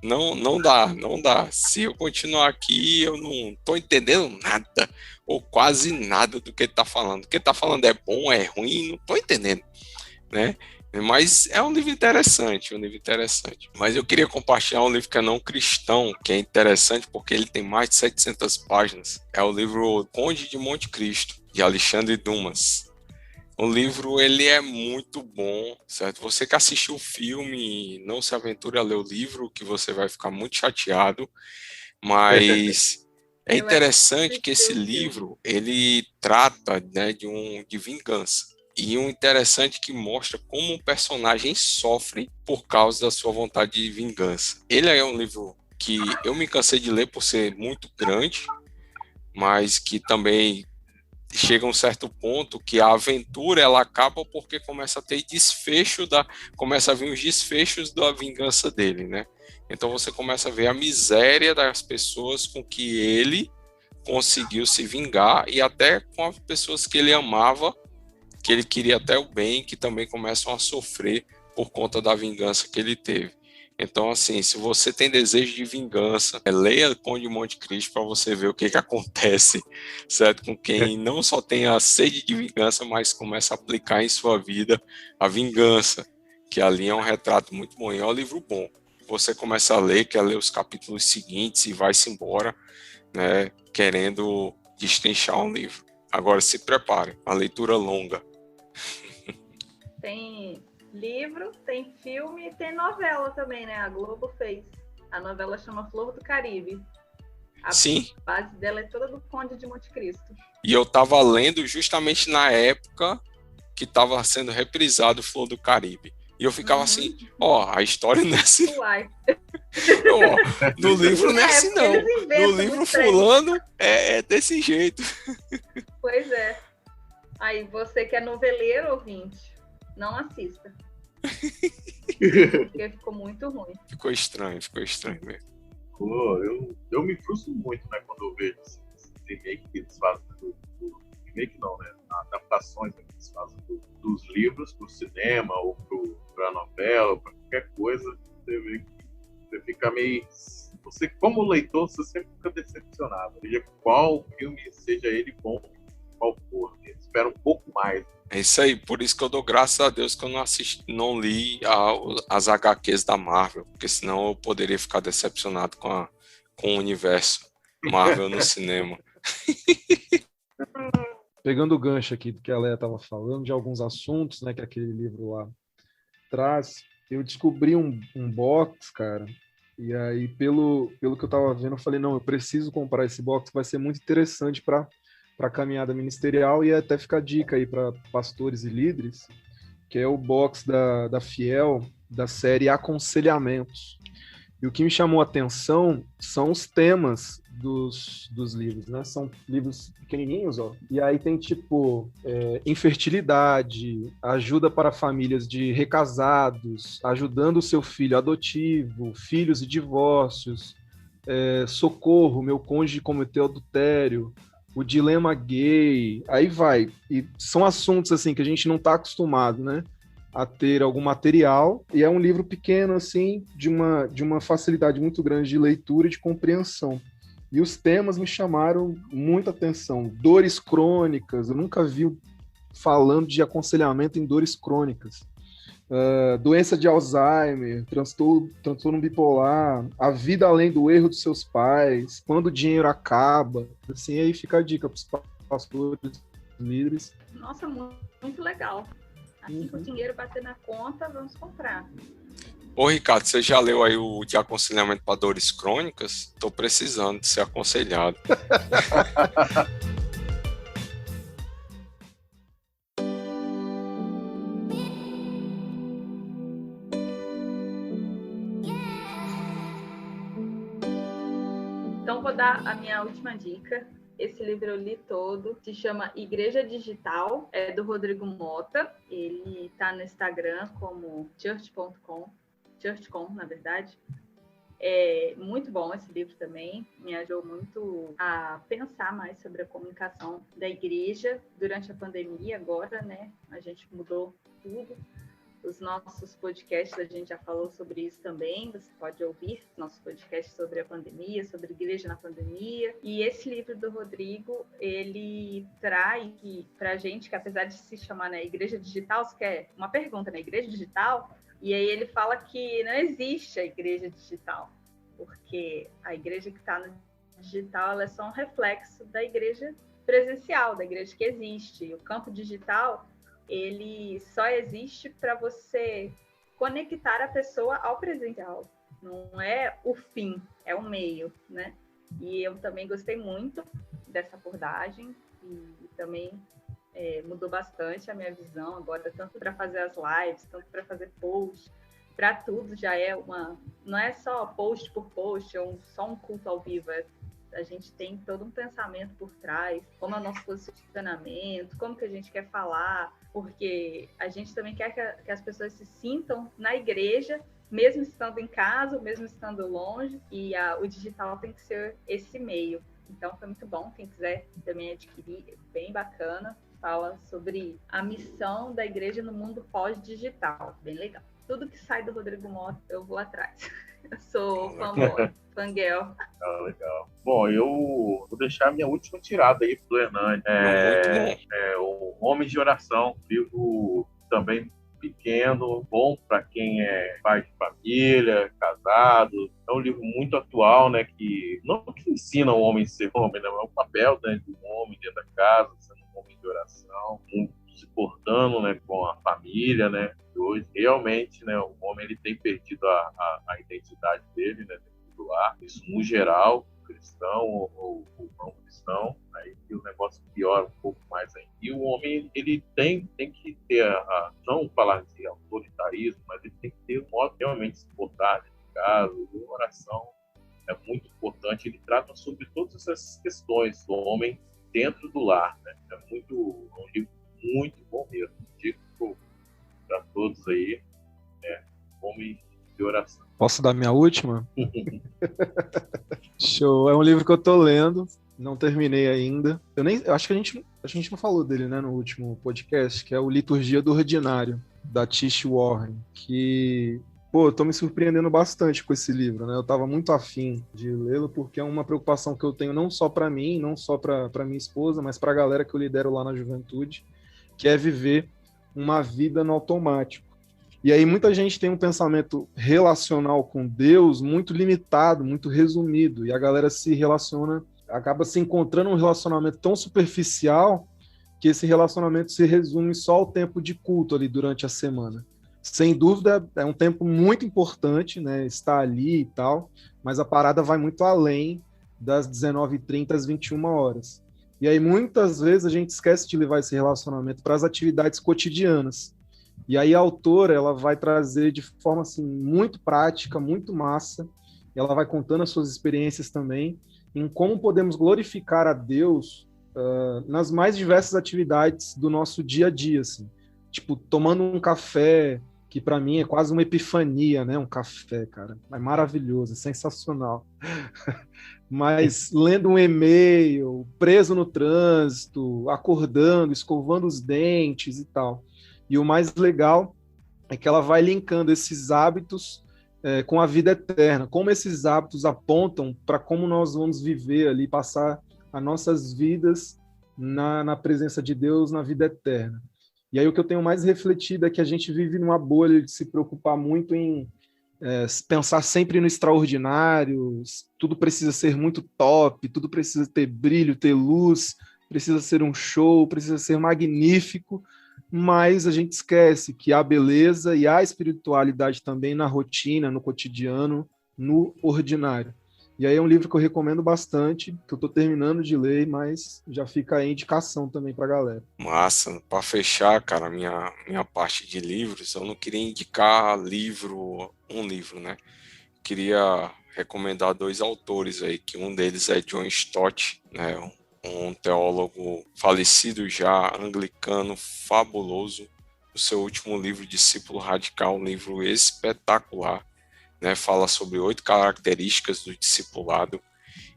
Não dá. Se eu continuar aqui, eu não tô entendendo nada, ou quase nada do que ele tá falando. O que ele tá falando é bom, é ruim, não tô entendendo, né? Mas é um livro interessante, Mas eu queria compartilhar um livro que é não cristão, que é interessante porque ele tem mais de 700 páginas. É o livro Conde de Monte Cristo, de Alexandre Dumas. O livro, ele é muito bom, certo? Você que assistiu o filme, não se aventure a ler o livro, que você vai ficar muito chateado. Mas é interessante que esse livro, ele trata, né, de vingança. E um interessante que mostra como um personagem sofre por causa da sua vontade de vingança. Ele é um livro que eu me cansei de ler por ser muito grande, mas que também chega a um certo ponto que a aventura ela acaba porque começa a ter começa a vir os desfechos da vingança dele, né? Então você começa a ver a miséria das pessoas com que ele conseguiu se vingar e até com as pessoas que ele amava, que ele queria até o bem, que também começam a sofrer por conta da vingança que ele teve. Então, assim, se você tem desejo de vingança, leia Conde de Monte Cristo para você ver o que acontece, certo? Com quem não só tem a sede de vingança, mas começa a aplicar em sua vida a vingança, que ali é um retrato muito bom. E é um livro bom. Você começa a ler, quer ler os capítulos seguintes e vai-se embora, né, querendo destrinchar um livro. Agora, se prepare, uma leitura longa. Tem livro, tem filme e tem novela também, né? A Globo fez. A novela chama Flor do Caribe. Sim. A base dela é toda do Conde de Monte Cristo. E eu estava lendo justamente na época que estava sendo reprisado Flor do Caribe. E eu ficava assim, a história não é assim. No livro não é assim, não. No livro fulano é desse jeito. Pois é. Aí você que é noveleiro, ouvinte, não assista. Porque ficou muito ruim. Ficou estranho mesmo. Eu me frustro muito, né, quando eu vejo esses remakes que eles fazem remake não, né? Adaptações que eles fazem dos livros para o cinema ou para a novela, ou para qualquer coisa. Você fica meio... Você, como leitor, você sempre fica decepcionado. Seja qual filme, seja ele bom, qual for. Espera um pouco mais. É isso aí, por isso que eu dou graças a Deus que eu não li as HQs da Marvel, porque senão eu poderia ficar decepcionado com o universo Marvel no cinema. Pegando o gancho aqui do que a Leia estava falando, de alguns assuntos, né, que aquele livro lá traz, eu descobri um box, cara, e aí pelo que eu estava vendo, eu falei, não, eu preciso comprar esse box, vai ser muito interessante para a caminhada ministerial e até fica a dica aí para pastores e líderes, que é o box da Fiel, da série Aconselhamentos. E o que me chamou a atenção são os temas dos livros, né? São livros pequenininhos, ó. E aí tem, tipo, infertilidade, ajuda para famílias de recasados, ajudando o seu filho adotivo, filhos e divórcios, socorro, meu cônjuge cometeu adultério, o dilema gay, aí vai. E são assuntos assim que a gente não está acostumado, né, a ter algum material, e é um livro pequeno, assim, de uma facilidade muito grande de leitura e de compreensão. E os temas me chamaram muita atenção. Dores crônicas, eu nunca vi falando de aconselhamento em dores crônicas. Doença de Alzheimer, transtorno bipolar, a vida além do erro dos seus pais, quando o dinheiro acaba. Assim, aí fica a dica para os pastores, líderes. Nossa, muito legal. Assim que o dinheiro bater na conta, vamos comprar. Ô, Ricardo, você já leu aí o de aconselhamento para dores crônicas? Tô precisando de ser aconselhado. Então, vou dar a minha última dica. Esse livro eu li todo, se chama Igreja Digital, é do Rodrigo Mota. Ele está no Instagram como church.com, na verdade. É muito bom esse livro também, me ajudou muito a pensar mais sobre a comunicação da igreja durante a pandemia agora, né? A gente mudou tudo. Os nossos podcasts, a gente já falou sobre isso também, você pode ouvir nossos podcasts sobre a pandemia, sobre a igreja na pandemia. E esse livro do Rodrigo, ele traz para a gente, que apesar de se chamar, né, Igreja Digital, você quer uma pergunta, né, Igreja Digital? E aí ele fala que não existe a igreja digital, porque a igreja que está no digital ela é só um reflexo da igreja presencial, da igreja que existe. O campo digital ele só existe para você conectar a pessoa ao presencial. Não é o fim, é o meio, né? E eu também gostei muito dessa abordagem e também mudou bastante a minha visão agora, tanto para fazer as lives, tanto para fazer post, para tudo já é não é só post por post, só um culto ao vivo, a gente tem todo um pensamento por trás, como é o nosso posicionamento, como que a gente quer falar, porque a gente também quer que as pessoas se sintam na igreja, mesmo estando em casa, mesmo estando longe, e o digital tem que ser esse meio. Então foi muito bom, quem quiser também adquirir, bem bacana, fala sobre a missão da igreja no mundo pós-digital, bem legal. Tudo que sai do Rodrigo Mota, eu vou atrás. Eu sou fangirl. Legal. Bom, eu vou deixar a minha última tirada aí pro Hernani. O Homem de Oração, livro também pequeno, bom para quem é pai de família, casado. É um livro muito atual, né? Que não que ensina o homem a ser homem, né? É o papel, né, do homem dentro da casa, sendo um homem de oração, se portando, né, com a família, né? E hoje, realmente, né, o homem ele tem perdido a identidade dele, né, dentro do lar. Isso, no geral, cristão ou não cristão, aí o negócio piora um pouco mais ainda. E o homem, ele tem que ter não falar de autoritarismo, mas ele tem que ter um modo de realmente se portar dentro de casa. A oração é muito importante, ele trata sobre todas essas questões do homem dentro do lar, né? É um livro muito bom mesmo. Digo para todos aí, Homem de Oração. Posso dar minha última? Show. É um livro que eu tô lendo, não terminei ainda. Eu acho que a gente não falou dele, né, no último podcast, que é o Liturgia do Ordinário, da Tish Warren, que, eu tô me surpreendendo bastante com esse livro, né? Eu tava muito afim de lê-lo, porque é uma preocupação que eu tenho não só para mim, não só para minha esposa, mas para a galera que eu lidero lá na juventude, que é viver uma vida no automático. E aí muita gente tem um pensamento relacional com Deus muito limitado, muito resumido, e a galera se relaciona, acaba se encontrando um relacionamento tão superficial que esse relacionamento se resume só ao tempo de culto ali durante a semana. Sem dúvida, é um tempo muito importante, né, estar ali e tal, mas a parada vai muito além das 19h30 às 21h. E aí muitas vezes a gente esquece de levar esse relacionamento para as atividades cotidianas. E aí a autora, ela vai trazer de forma assim, muito prática, muito massa, ela vai contando as suas experiências também, em como podemos glorificar a Deus nas mais diversas atividades do nosso dia a dia, assim. Tipo, tomando um café, que para mim é quase uma epifania, né? Um café, cara. É maravilhoso, é sensacional. Mas lendo um e-mail, preso no trânsito, acordando, escovando os dentes e tal. E o mais legal é que ela vai linkando esses hábitos com a vida eterna, como esses hábitos apontam para como nós vamos viver ali, passar as nossas vidas na presença de Deus, na vida eterna. E aí o que eu tenho mais refletido é que a gente vive numa bolha de se preocupar muito em pensar sempre no extraordinário, tudo precisa ser muito top, tudo precisa ter brilho, ter luz, precisa ser um show, precisa ser magnífico, mas a gente esquece que há beleza e há espiritualidade também na rotina, no cotidiano, no ordinário. E aí é um livro que eu recomendo bastante, que eu estou terminando de ler, mas já fica aí a indicação também para a galera. Massa. Para fechar, cara, minha parte de livros, eu não queria indicar um livro, né? Queria recomendar 2 autores aí, que um deles é John Stott, né? Um teólogo falecido já, anglicano, fabuloso. O seu último livro, Discípulo Radical, um livro espetacular, né? Fala sobre 8 características do discipulado.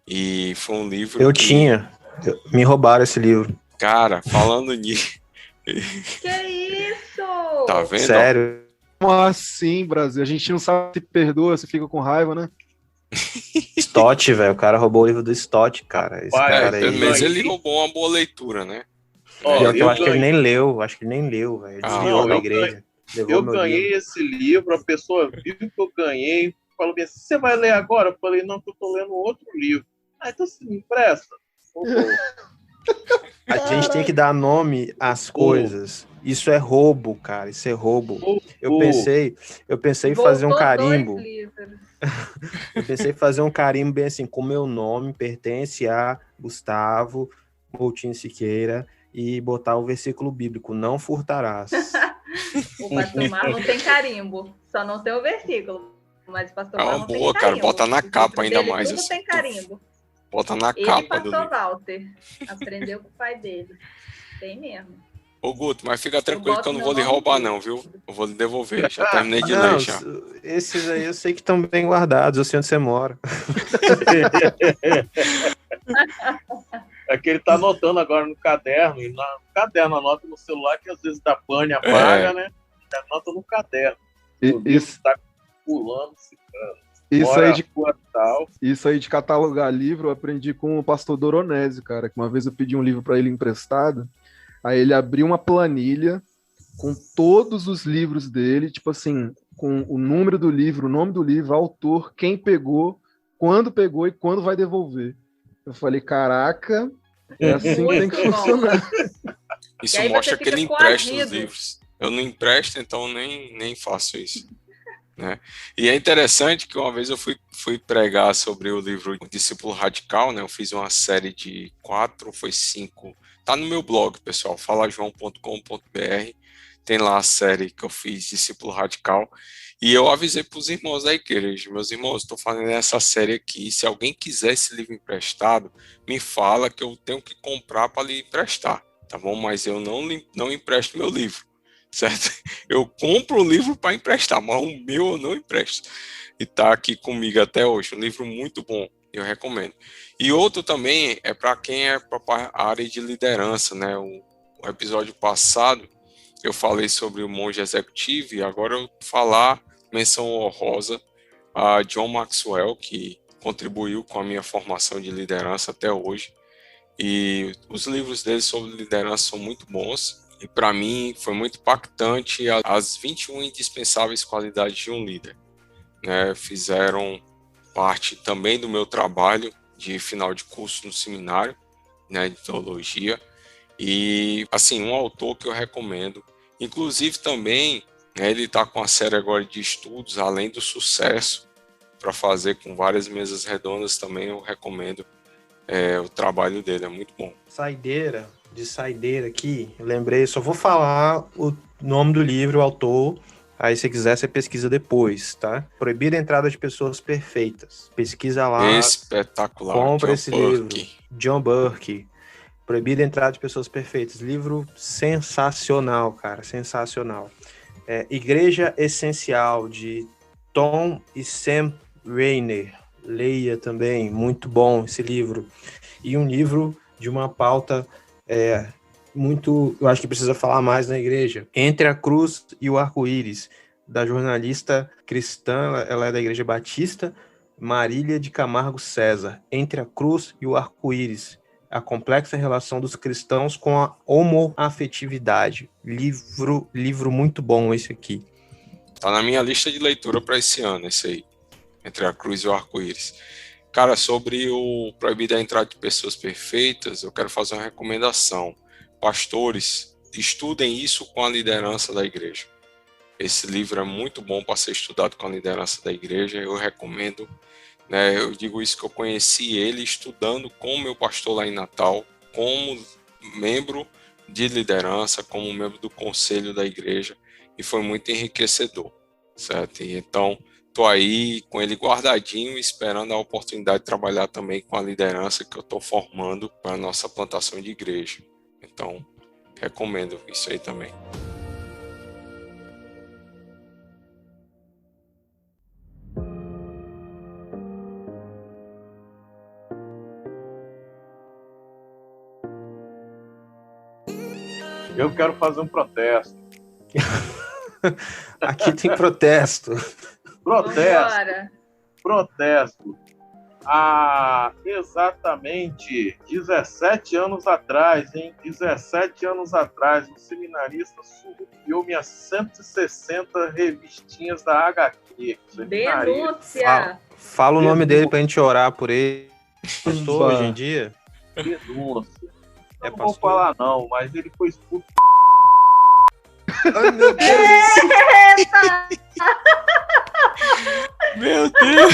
E foi um livro Me roubaram esse livro. Cara, falando nisso... Que isso? Tá vendo? Sério. Como assim, Brasil? A gente não sabe se perdoa, se fica com raiva, né? Stott, velho. O cara roubou o livro do Stott, cara. Esse cara aí. Mas ele roubou uma boa leitura, né? Pior que eu acho que ele nem leu. Acho que ele nem leu, velho. Desviou da igreja. Eu ganhei esse livro, a pessoa viu que eu ganhei, falou bem assim, você vai ler agora? Eu falei, não, que eu tô lendo outro livro. Ah, então você me empresta? A gente tem que dar nome às coisas. Isso é roubo, cara. Isso é roubo. Eu pensei em fazer um carimbo. Eu pensei em fazer um carimbo bem assim, com meu nome, pertence a Gustavo Moutinho Siqueira, e botar o versículo bíblico, não furtarás. O pastor Marlon tem carimbo, só não tem o versículo. Mas o pastor Marlon tem boa, carimbo. cara, bota na capa ainda mais. Tudo tem carimbo. Bota na Ele capa e pastor do livro. Walter aprendeu com o pai dele. Tem mesmo. Ô, Guto, mas fica tranquilo que eu não vou lhe roubar não, viu? Eu vou lhe devolver, já terminei de Não, ler já. esses aí eu sei que estão bem guardados, eu sei onde você mora. É que ele tá anotando agora no caderno, e no caderno anota no celular, que às vezes dá pane, apaga, né? Ele anota no caderno. Isso tá pulando, ciclando. Isso aí de catalogar livro eu aprendi com o pastor Doronésio, cara, que uma vez eu pedi um livro para ele emprestado, aí ele abriu uma planilha com todos os livros dele, tipo assim, com o número do livro, o nome do livro, autor, quem pegou e quando vai devolver. Eu falei, caraca, é assim que tem que funcionar. Isso mostra que ele empresta os livros. Eu não empresto, então nem faço isso. Né? E é interessante que uma vez eu fui pregar sobre o livro O Discípulo Radical, né? Eu fiz uma série de 4, foi 5. Tá no meu blog, pessoal, falajoão.com.br. Tem lá a série que eu fiz, Discípulo Radical. E eu avisei para os irmãos da igreja, meus irmãos, estou fazendo essa série aqui. Se alguém quiser esse livro emprestado, me fala que eu tenho que comprar para lhe emprestar, tá bom? Mas eu não empresto meu livro, certo? Eu compro o livro para emprestar, mas o meu eu não empresto. E tá aqui comigo até hoje, um livro muito bom, eu recomendo. E outro também é para quem é para a área de liderança, né? O episódio passado eu falei sobre o monge executivo e agora eu vou falar menção honrosa a John Maxwell, que contribuiu com a minha formação de liderança até hoje. E os livros dele sobre liderança são muito bons. E para mim foi muito impactante as 21 indispensáveis qualidades de um líder, né? Fizeram parte também do meu trabalho de final de curso no seminário, né, de teologia. E, assim, um autor que eu recomendo. Inclusive também, né, ele está com a série agora de estudos, além do sucesso, para fazer com várias mesas redondas também, eu recomendo o trabalho dele, é muito bom. Saideira aqui, eu lembrei, só vou falar o nome do livro, o autor, aí se quiser você pesquisa depois, tá? Proibir a entrada de pessoas perfeitas. Pesquisa lá. Espetacular. Compra esse livro. John Burke. Proibir a entrada de pessoas perfeitas. Livro sensacional, cara, sensacional. Igreja Essencial, de Tom e Sam Rainer. Leia também, muito bom esse livro. E um livro de uma pauta muito, eu acho que precisa falar mais na igreja, Entre a Cruz e o Arco-Íris, da jornalista cristã, ela é da Igreja Batista, Marília de Camargo César. Entre a Cruz e o Arco-Íris, a complexa relação dos cristãos com a homoafetividade. Livro muito bom esse aqui. Tá na minha lista de leitura para esse ano, esse aí. Entre a Cruz e o Arco-Íris. Cara, sobre o proibido a entrada de pessoas perfeitas, eu quero fazer uma recomendação. Pastores, estudem isso com a liderança da igreja. Esse livro é muito bom para ser estudado com a liderança da igreja, eu recomendo. Né? Eu digo isso que eu conheci ele estudando com o meu pastor lá em Natal, como membro de liderança, como membro do conselho da igreja, e foi muito enriquecedor, certo? E então, estou aí com ele guardadinho, esperando a oportunidade de trabalhar também com a liderança que eu estou formando para a nossa plantação de igreja. Então, recomendo isso aí também. Eu quero fazer um protesto. Aqui tem protesto. Vambora. Protesto. Há exatamente 17 anos atrás, hein? 17 anos atrás, um seminarista surrupiou minhas 160 revistinhas da HQ. Denúncia. Fala o nome dele pra gente orar por ele. Pastor, hoje em dia? Denúncia. É Não vou pastor? falar não, mas ele foi expulso. Ai, meu Deus. Eita! Meu Deus!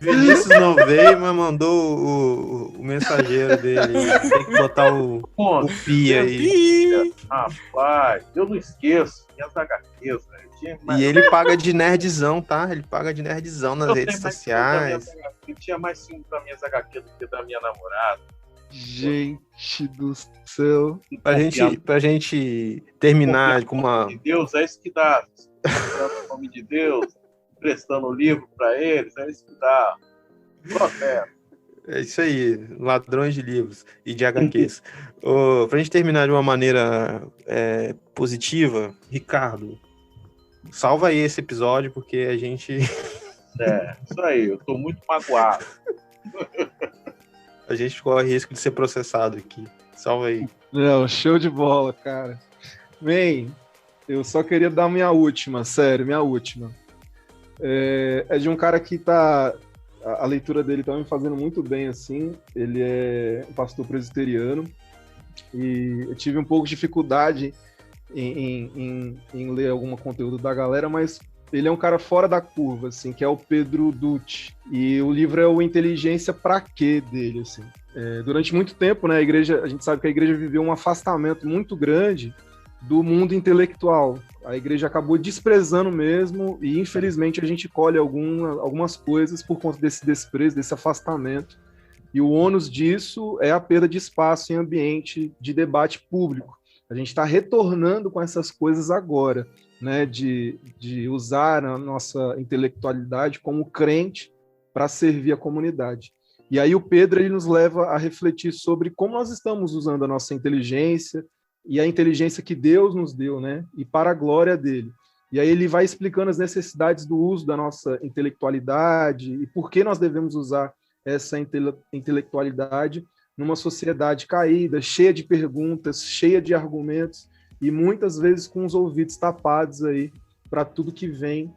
Vinícius não veio, mas mandou o mensageiro dele. Tem que botar o pi aí. Rapaz, eu não esqueço minhas HQs, velho. E ele paga de nerdzão, tá? Ele paga de nerdzão nas redes sociais. Eu tinha mais ciúme das minhas HQ do que da minha namorada. Gente do céu. Pra gente terminar com uma... De Deus, é isso que dá. O nome de Deus, emprestando o livro para eles, é isso que dá. Protesto. É isso aí, ladrões de livros e de HQs. Pra gente terminar de uma maneira positiva, Ricardo, salva aí esse episódio, porque a gente... Isso aí, eu tô muito magoado. A gente corre risco de ser processado aqui. Salva aí. Não, show de bola, cara. Bem, eu só queria dar minha última, sério, minha última. É de um cara que tá... A leitura dele tá me fazendo muito bem, assim. Ele é um pastor presbiteriano e eu tive um pouco de dificuldade em ler algum conteúdo da galera, mas ele é um cara fora da curva, assim, que é o Pedro Dutti. E o livro é o Inteligência Pra Quê dele, assim. Durante muito tempo, né, a gente sabe que a igreja viveu um afastamento muito grande do mundo intelectual. A igreja acabou desprezando mesmo e, infelizmente, a gente colhe algumas coisas por conta desse desprezo, desse afastamento. E o ônus disso é a perda de espaço em ambiente de debate público. A gente está retornando com essas coisas agora, né, de usar a nossa intelectualidade como crente para servir a comunidade. E aí o Pedro ele nos leva a refletir sobre como nós estamos usando a nossa inteligência e a inteligência que Deus nos deu, né, e para a glória dele. E aí ele vai explicando as necessidades do uso da nossa intelectualidade e por que nós devemos usar essa intelectualidade numa sociedade caída, cheia de perguntas, cheia de argumentos, e muitas vezes com os ouvidos tapados aí para tudo que vem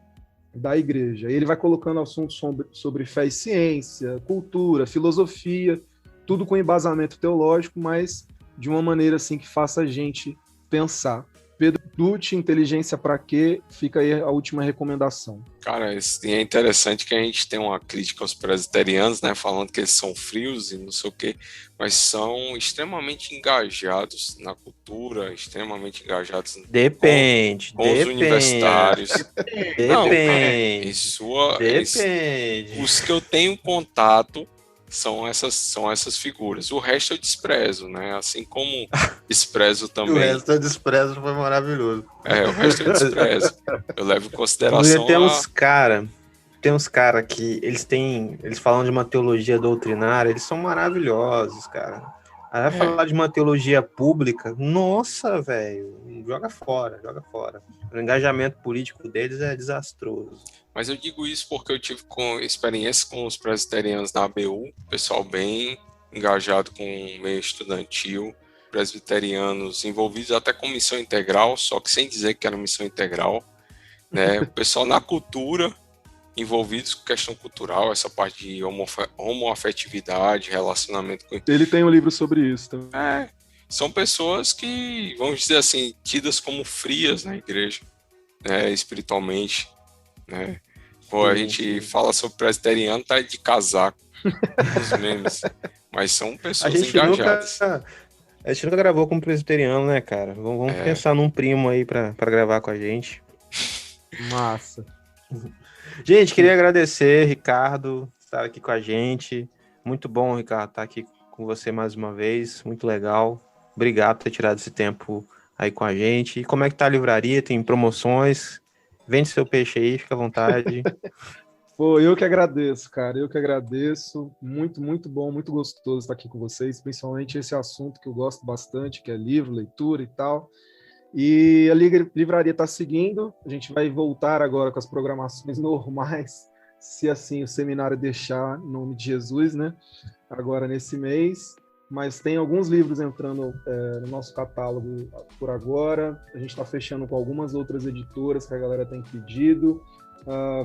da igreja. Ele vai colocando assuntos sobre fé e ciência, cultura, filosofia, tudo com embasamento teológico, mas de uma maneira assim que faça a gente pensar. Pedro Dutti, Inteligência Pra Quê? Fica aí a última recomendação. Cara, é interessante que a gente tem uma crítica aos presbiterianos, né, falando que eles são frios e não sei o quê, mas são extremamente engajados na cultura, extremamente engajados com os universitários. Depende. Os que eu tenho contato são essas figuras. O resto eu desprezo, né? Assim como desprezo O também. resto eu desprezo, foi maravilhoso. O resto eu desprezo. Eu levo em consideração Tem uns cara que eles falam de uma teologia doutrinária, eles são maravilhosos, cara. Aí vai falar de uma teologia pública, nossa, velho, joga fora. O engajamento político deles é desastroso. Mas eu digo isso porque eu tive experiência com os presbiterianos na ABU, pessoal bem engajado com o meio estudantil, presbiterianos envolvidos até com missão integral, só que sem dizer que era missão integral, né? O pessoal na cultura, envolvidos com questão cultural, essa parte de homoafetividade, relacionamento com... Ele tem um livro sobre isso também. São pessoas que, vamos dizer assim, tidas como frias na igreja, né, espiritualmente, né? Pô, a gente fala sobre presbiteriano, tá de casaco nos memes, mas são pessoas engajadas. A gente nunca gravou com um presbiteriano, né, cara? Vamos pensar num primo aí pra gravar com a gente. Massa. Gente, queria agradecer, Ricardo, estar aqui com a gente. Muito bom, Ricardo, estar aqui com você mais uma vez. Muito legal. Obrigado por ter tirado esse tempo aí com a gente. E como é que tá a livraria? Tem promoções? Vende seu peixe aí, fica à vontade. Pô, eu que agradeço, cara. Eu que agradeço. Muito, muito bom, muito gostoso estar aqui com vocês, principalmente esse assunto que eu gosto bastante, que é livro, leitura e tal. E a livraria está seguindo. A gente vai voltar agora com as programações normais, se assim o seminário deixar, em nome de Jesus, né? Agora nesse mês. Mas tem alguns livros entrando no nosso catálogo por agora. A gente está fechando com algumas outras editoras que a galera tem pedido.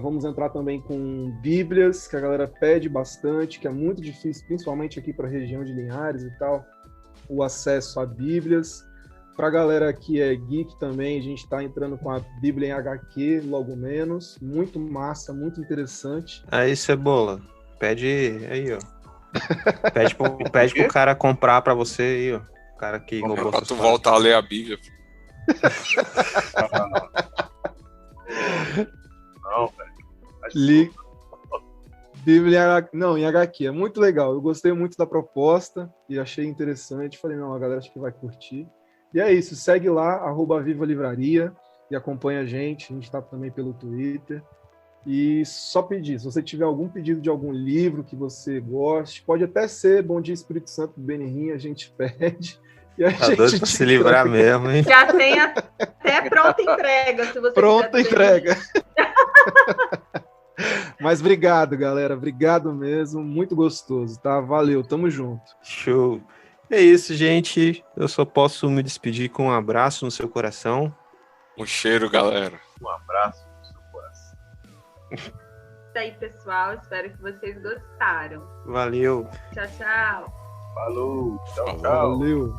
Vamos entrar também com Bíblias, que a galera pede bastante, que é muito difícil, principalmente aqui para a região de Linhares e tal, o acesso a Bíblias. Para a galera que é geek também, a gente está entrando com a Bíblia em HQ, logo menos. Muito massa, muito interessante. Aí, Cebola, pede aí, ó. Pede pro cara comprar pra você aí, ó. O cara que roubou pra tu voltar a ler a Bíblia. Não, velho. Bíblia em HQ. É muito legal. Eu gostei muito da proposta e achei interessante. Falei, não, a galera acho que vai curtir. E é isso. Segue lá, @Viva Livraria e acompanha a gente. A gente tá também pelo Twitter. E só pedir, se você tiver algum pedido de algum livro que você goste, pode até ser Bom Dia Espírito Santo do Benihim, a gente pede. E a tá doido pra se livrar mesmo, hein? Já tem até pronta entrega, se você pronta entrega. Mas obrigado, galera. Obrigado mesmo. Muito gostoso, tá? Valeu, tamo junto. Show. É isso, gente. Eu só posso me despedir com um abraço no seu coração. Um cheiro, galera. Um abraço no seu coração. Isso aí, pessoal. Espero que vocês gostaram. Valeu. Tchau, tchau. Falou. Tchau, tchau. Valeu.